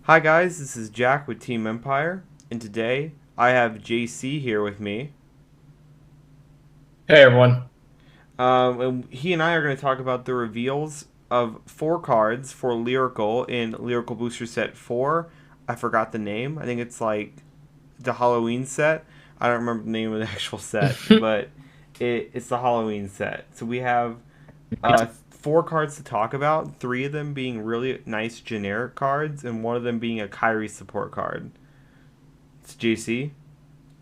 Hi guys, this is Jack with Team Empire, and today I have JC here with me. Hey everyone. And he and I are going to talk about the reveals of four cards for Lyrical in Lyrical Booster Set 4. I forgot the name. I think it's like the Halloween set. I don't remember the name of the actual set, but it's the Halloween set. So we have four cards to talk about, three of them being really nice generic cards, and one of them being a Kairi support card. It's JC.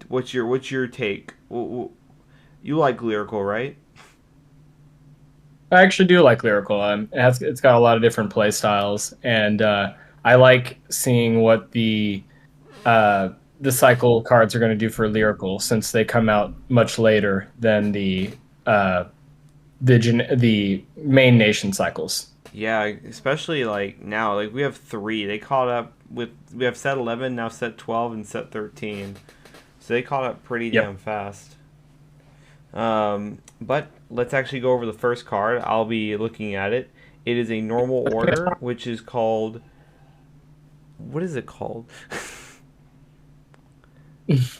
What's your take? You like Lyrical, right? I actually do like Lyrical. It's got a lot of different play styles, and I like seeing what uh, the cycle cards are going to do for Lyrical since they come out much later than uh, the main nation cycles. Yeah, especially like now. Like we have three. They caught up with we have set 11 now, set 12 and set 13. So they caught up pretty Yep. damn fast. But let's actually go over the first card. I'll be looking at it. It is a normal order, which is called. What is it called?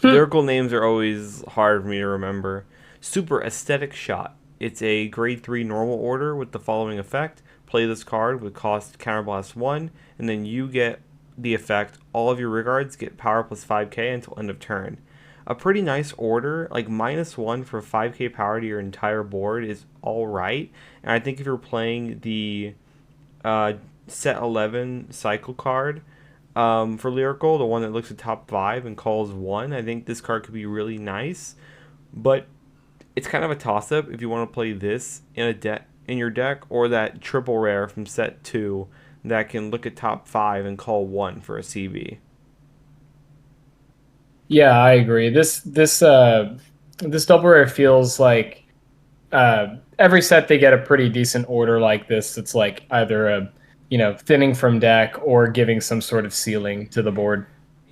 Lyrical names are always hard for me to remember. Super Aesthetic Shot. It's a grade 3 normal order with the following effect. Play this card with cost Counterblast 1, and then you get the effect. All of your regards get power plus 5k until end of turn. A pretty nice order, like -1 for 5k power to your entire board is alright. And I think if you're playing the uh, set 11 cycle card, for Lyrical, the one that looks at top five and calls one. I think this card could be really nice, but it's kind of a toss up if you want to play this in a deck in your deck or that triple rare from set two that can look at top five and call one for a CB. Yeah, I agree. This double rare feels like every set they get a pretty decent order like this. It's like either a thinning from deck or giving some sort of ceiling to the board.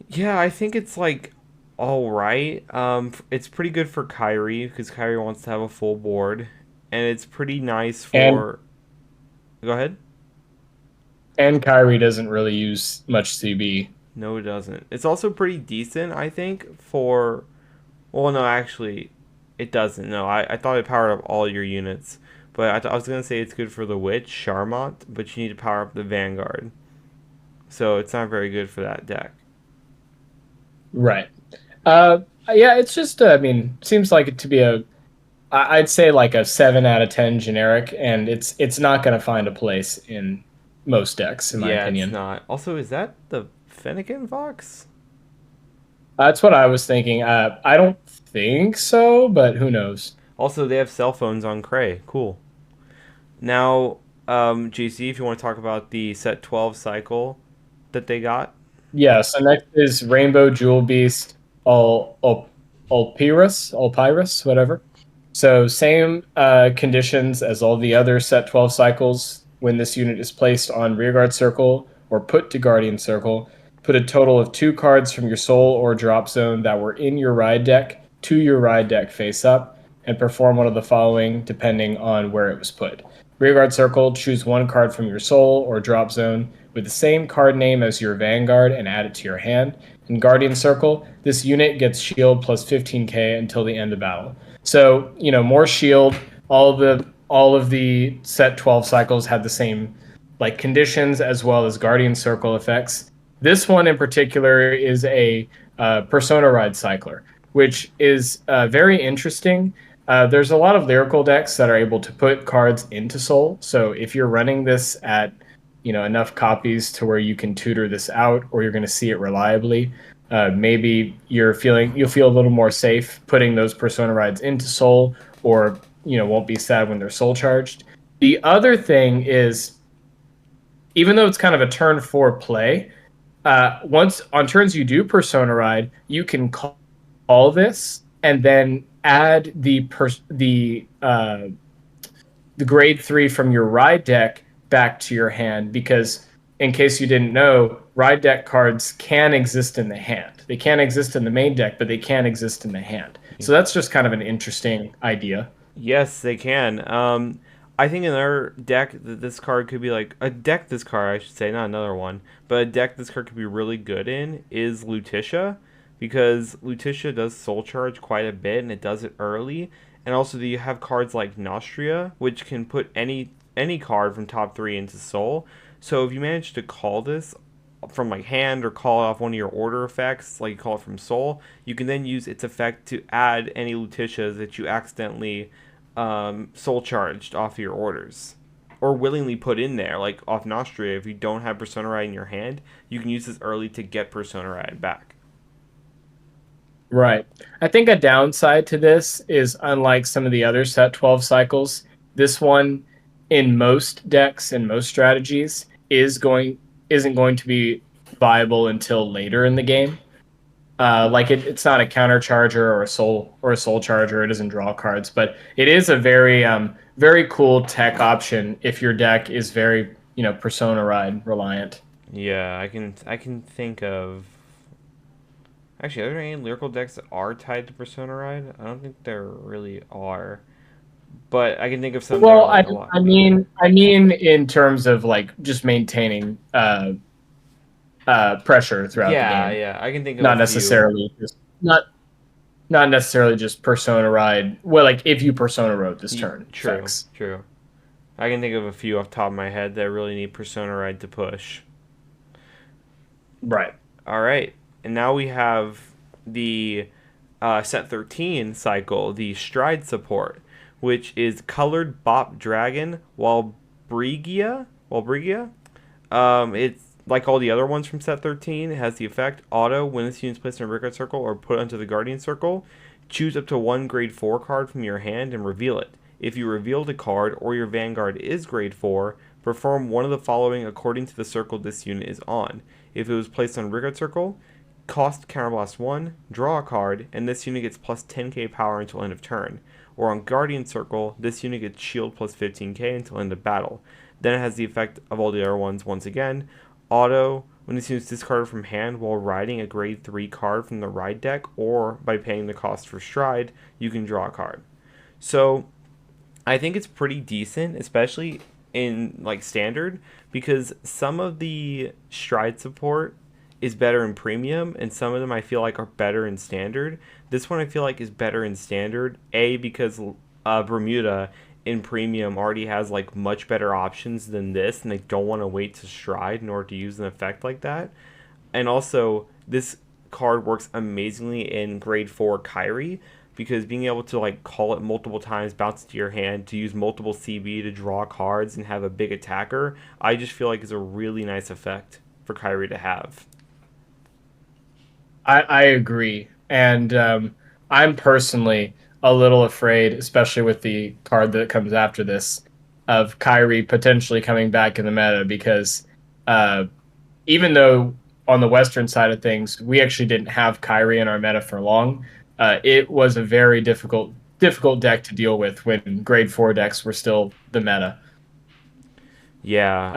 Yeah, I think it's like all right. It's pretty good for Kairi because Kairi wants to have a full board, and it's pretty nice And for. Go ahead. and Kyrie doesn't really use much CB. No, it doesn't. It's also pretty decent, I think, for. Well, no, actually, it doesn't. No, I thought it powered up all your units. But I was going to say it's good for the Witch, Charmant, but you need to power up the Vanguard. So it's not very good for that deck. Right. Yeah, it's just I mean, seems like it to be I'd say like a 7 out of 10 generic, and it's not going to find a place in most decks, in my Yeah, it's opinion. not. Also, is that the Fennekin Fox? That's what I was thinking. I don't think so, but who knows? Also, they have cell phones on Cray. Cool. Now, GC, if you want to talk about the set 12 cycle that they got. Yeah. So next is Rainbow Jewel Beast, Alpyrus, whatever. So same conditions as all the other set 12 cycles. When this unit is placed on rearguard circle or put to guardian circle, put a total of 2 cards from your soul or drop zone that were in your ride deck to your ride deck face up, and perform one of the following depending on where it was put. Rearguard circle, choose 1 card from your soul or drop zone with the same card name as your Vanguard and add it to your hand. In Guardian Circle, this unit gets shield plus 15k until the end of battle. So, more shield. All of the set 12 cycles had the same like conditions as well as Guardian Circle effects. This one in particular is a Persona Ride Cycler, which is very interesting. There's a lot of lyrical decks that are able to put cards into Soul. So if you're running this at enough copies to where you can tutor this out, or you're going to see it reliably, maybe you'll feel a little more safe putting those Persona rides into Soul, or won't be sad when they're Soul charged. The other thing is, even though it's kind of a turn 4 play, once on turns you do Persona Ride, you can call this and then add the grade 3 from your ride deck back to your hand, because in case you didn't know, ride deck cards can exist in the hand. They can't exist in the main deck, but they can exist in the hand. So that's just kind of an interesting idea. Yes, they can. I think another deck that this card could be like a deck. This card, I should say, not another one, but a deck this card could be really good in is Lutetia, because Lutetia does Soul Charge quite a bit and it does it early, and also you have cards like Nostria, which can put any card from top three into Soul. So if you manage to call this from like hand or call it off one of your order effects, like you call it from Soul, you can then use its effect to add any Lutetias that you accidentally soul charged off of your orders, or willingly put in there, like off Nostria. If you don't have Persona Ride in your hand, you can use this early to get Persona Ride back. Right. I think a downside to this is, unlike some of the other set 12 cycles, this one in most decks and most strategies isn't going to be viable until later in the game. Like it's not a counter charger or a soul charger. It doesn't draw cards, but it is a very cool tech option if your deck is very Persona Ride reliant. Yeah, I can think of, actually, are there any lyrical decks that are tied to Persona Ride? I don't think there really are, but I can think of some that are Well, like a lot. I mean in terms of like just maintaining pressure throughout the Yeah, game, yeah, I can think of a not few. necessarily just not necessarily just Persona Ride. Well, like if you Persona Rode this turn True, effects. true. I can think of a few off the top of my head that really need Persona Ride to push. Right. All right, and now we have the set 13 cycle, the Stride support, which is colored Bop Dragon Walbrigia. It's like all the other ones from set 13. It has the effect auto when this unit is placed in a record circle or put onto the Guardian circle. Choose up to one grade 4 card from your hand and reveal it. If you revealed a card or your Vanguard is grade 4, perform one of the following according to the circle this unit is on. If it was placed on Rigard Circle, cost Counterblast 1, draw a card, and this unit gets plus 10k power until end of turn. Or on Guardian Circle, this unit gets shield plus 15k until end of battle. Then it has the effect of all the other ones once again. Auto, when this unit is discarded from hand while riding a grade 3 card from the ride deck, or by paying the cost for Stride, you can draw a card. So I think it's pretty decent, especially in like standard, because some of the Stride support is better in premium, and some of them I feel like are better in standard. This one I feel like is better in standard, A, because Bermuda in premium already has like much better options than this, and they don't want to wait to Stride in order to use an effect like that. And also, this card works amazingly in grade 4 Kairi, because being able to like call it multiple times, bounce it to your hand, to use multiple CB to draw cards and have a big attacker, I just feel like is a really nice effect for Kairi to have. I agree, and I'm personally a little afraid, especially with the card that comes after this, of Kyrie potentially coming back in the meta because uh, even though on the Western side of things we actually didn't have Kyrie in our meta for long, it was a very difficult deck to deal with when grade 4 decks were still the meta. Yeah,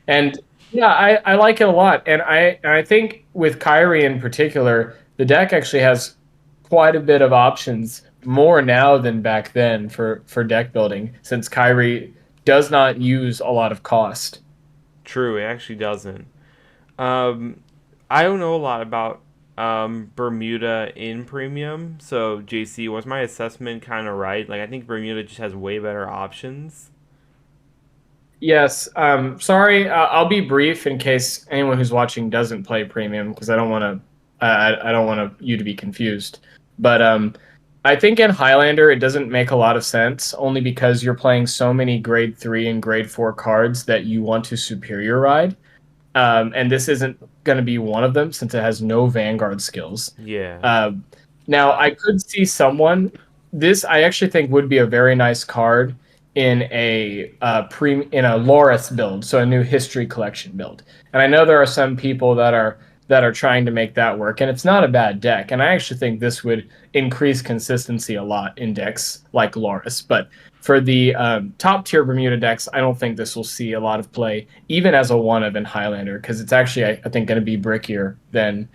And yeah, I like it a lot. And I think with Kyrie in particular, the deck actually has quite a bit of options more now than back then for deck building, since Kyrie does not use a lot of cost. true, it actually doesn't. Um, I don't know a lot about Bermuda in premium, so JC, was my assessment kind of right? Like, I think Bermuda just has way better options. Yes, sorry, I'll be brief in case anyone who's watching doesn't play premium because I don't want to I don't want you to be confused. But I think in Highlander it doesn't make a lot of sense only because you're playing so many grade 3 and grade 4 cards that you want to superior ride. And this isn't going to be one of them since it has no Vanguard skills. Yeah. Uh, Now, I could see someone. This I actually think would be a very nice card in in a Loris build, so a new history collection build. And I know there are some people that are trying to make that work, and it's not a bad deck. And I actually think this would increase consistency a lot in decks like Loris. But for the top tier Bermuda decks, I don't think this will see a lot of play, even as a one of in Highlander, because it's actually I think going to be brickier than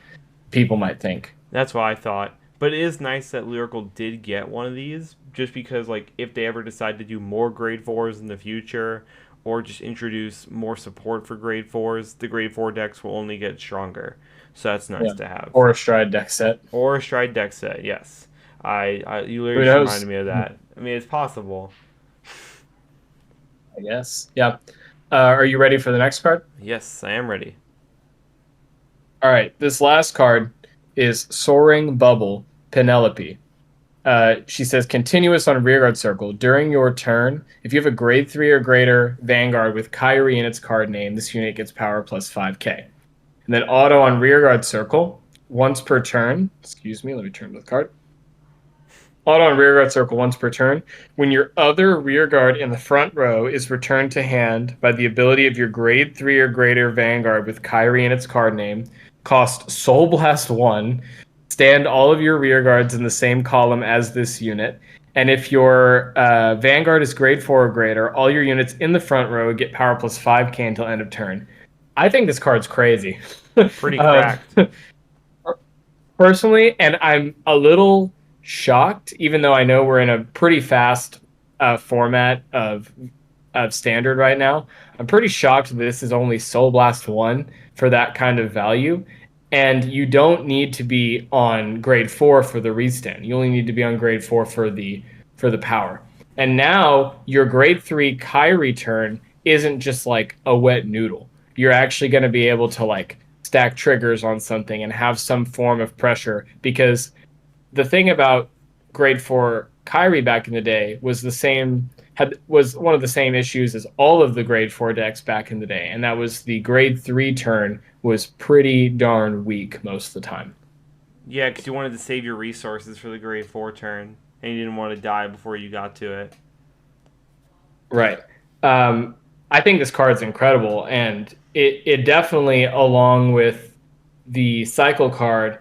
people might think. That's what I thought. But it is nice that Lyrical did get one of these, just because like if they ever decide to do more grade fours in the future, or just introduce more support for grade fours, the grade four decks will only get stronger. So that's nice Yeah. to have. Or a Stride deck set. Or a Stride deck set, yes. You literally Who just reminded knows? me of that. I mean, it's possible. I guess. Yeah. Are you ready for the next card? Yes, I am ready. All right. This last card is Soaring Bubble Penelope. She says continuous on rearguard circle. During your turn, if you have a grade 3 or greater Vanguard with Kairi in its card name, this unit gets power plus 5k. And then auto on rearguard circle once per turn. Excuse me, let me turn to the card. Auto on rearguard circle once per turn. When your other rearguard in the front row is returned to hand by the ability of your grade 3 or greater Vanguard with Kairi in its card name, cost Soul Blast 1, stand all of your rearguards in the same column as this unit. And if your Vanguard is grade 4 or greater, all your units in the front row get power plus 5k until end of turn. I think this card's crazy. Pretty um, cracked. Personally, and I'm a little shocked, even though I know we're in a pretty fast format of standard right now. I'm pretty shocked that this is only Soul Blast 1 for that kind of value. And you don't need to be on grade 4 for the restand. You only need to be on grade 4 for the power. And now your grade 3 Kairi turn isn't just like a wet noodle. You're actually going to be able to like stack triggers on something and have some form of pressure, because the thing about grade 4 Kairi back in the day was was one of the same issues as all of the grade 4 decks back in the day, and that was the grade 3 turn was pretty darn weak most of the time. Yeah, because you wanted to save your resources for the grade 4 turn, and you didn't want to die before you got to it. Right. I think this card's incredible, and it definitely, along with the cycle card,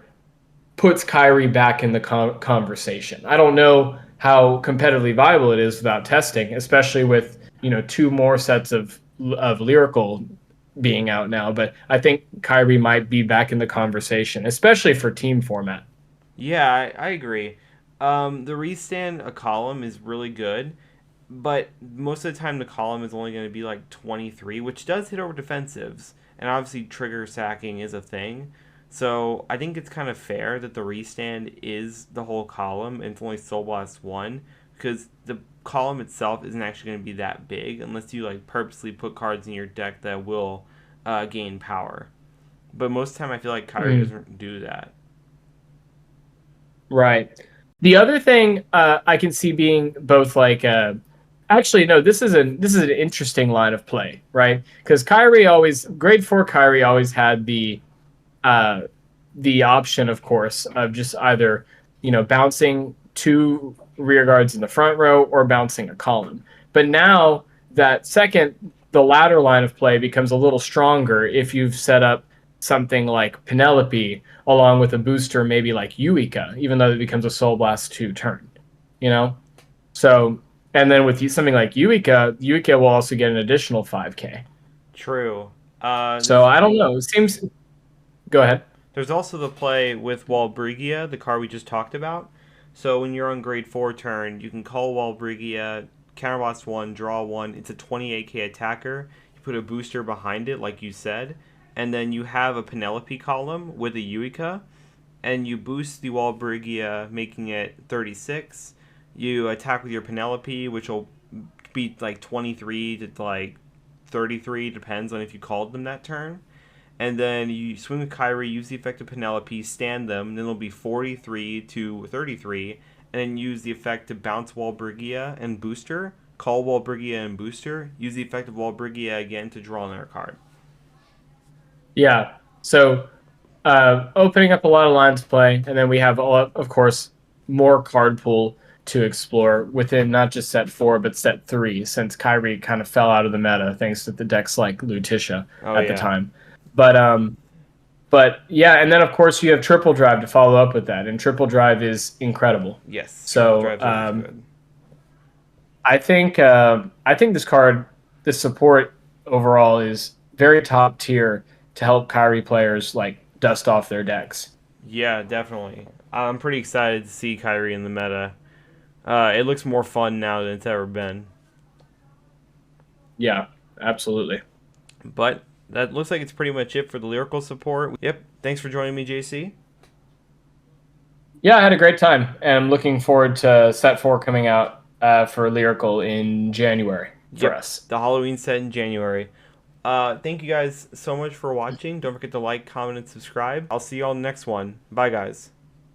puts Kairi back in the conversation. I don't know how competitively viable it is without testing, especially with two more sets of Lyrical being out now. But I think Kairi might be back in the conversation, especially for team format. Yeah, I agree. The restand a column is really good, but most of the time the column is only going to be like 23, which does hit over defensives, and obviously trigger sacking is a thing. So I think it's kind of fair that the restand is the whole column and it's only Soul Blast 1, because the column itself isn't actually going to be that big unless you like purposely put cards in your deck that will gain power. But most of the time I feel like Kairi doesn't do that. Right. The other thing I can see being both like actually no, this is an interesting line of play, right? Because Kairi always grade 4 Kairi always had uh, the option, of course, of just either bouncing two rear guards in the front row or bouncing a column. But now the latter line of play becomes a little stronger if you've set up something like Penelope along with a booster, maybe like Yuika, even though it becomes a Soul Blast 2 turn. You know? So, and then with something like Yuika will also get an additional 5k. True. So I don't know. It seems. Go ahead. There's also the play with Walbrigia, the card we just talked about. So when you're on grade 4 turn, you can call Walbrigia, counterblast 1, draw 1. It's a 28k attacker. You put a booster behind it, like you said, and then you have a Penelope column with a Yuika, and you boost the Walbrigia, making it 36. You attack with your Penelope, which will be like 23 to like 33, depends on if you called them that turn. And then you swing with Kairi, use the effect of Penelope, stand them, then it'll be 43 to 33, and then use the effect to bounce Walbrigia and booster, call Walbrigia and booster, use the effect of Walbrigia again to draw another card. Yeah. So opening up a lot of lines of play, and then we have, of course, more card pool to explore within not just set 4 but set 3, since Kairi kind of fell out of the meta thanks to the decks like Lutetia at the time. But yeah, and then of course you have Triple Drive to follow up with that, and Triple Drive is incredible. Yes, so Triple Drive's always good. I think this card, the support overall is very top tier to help Kairi players like dust off their decks. Yeah, definitely. I'm pretty excited to see Kairi in the meta. It looks more fun now than it's ever been. Yeah, absolutely. But that looks like it's pretty much it for the lyrical support. Yep. Thanks for joining me, JC. Yeah, I had a great time, and I'm looking forward to set 4 coming out for Lyrical in January for Yep. us. The Halloween set in January. Thank you guys so much for watching. Don't forget to like, comment, and subscribe. I'll see you all in the next one. Bye, guys.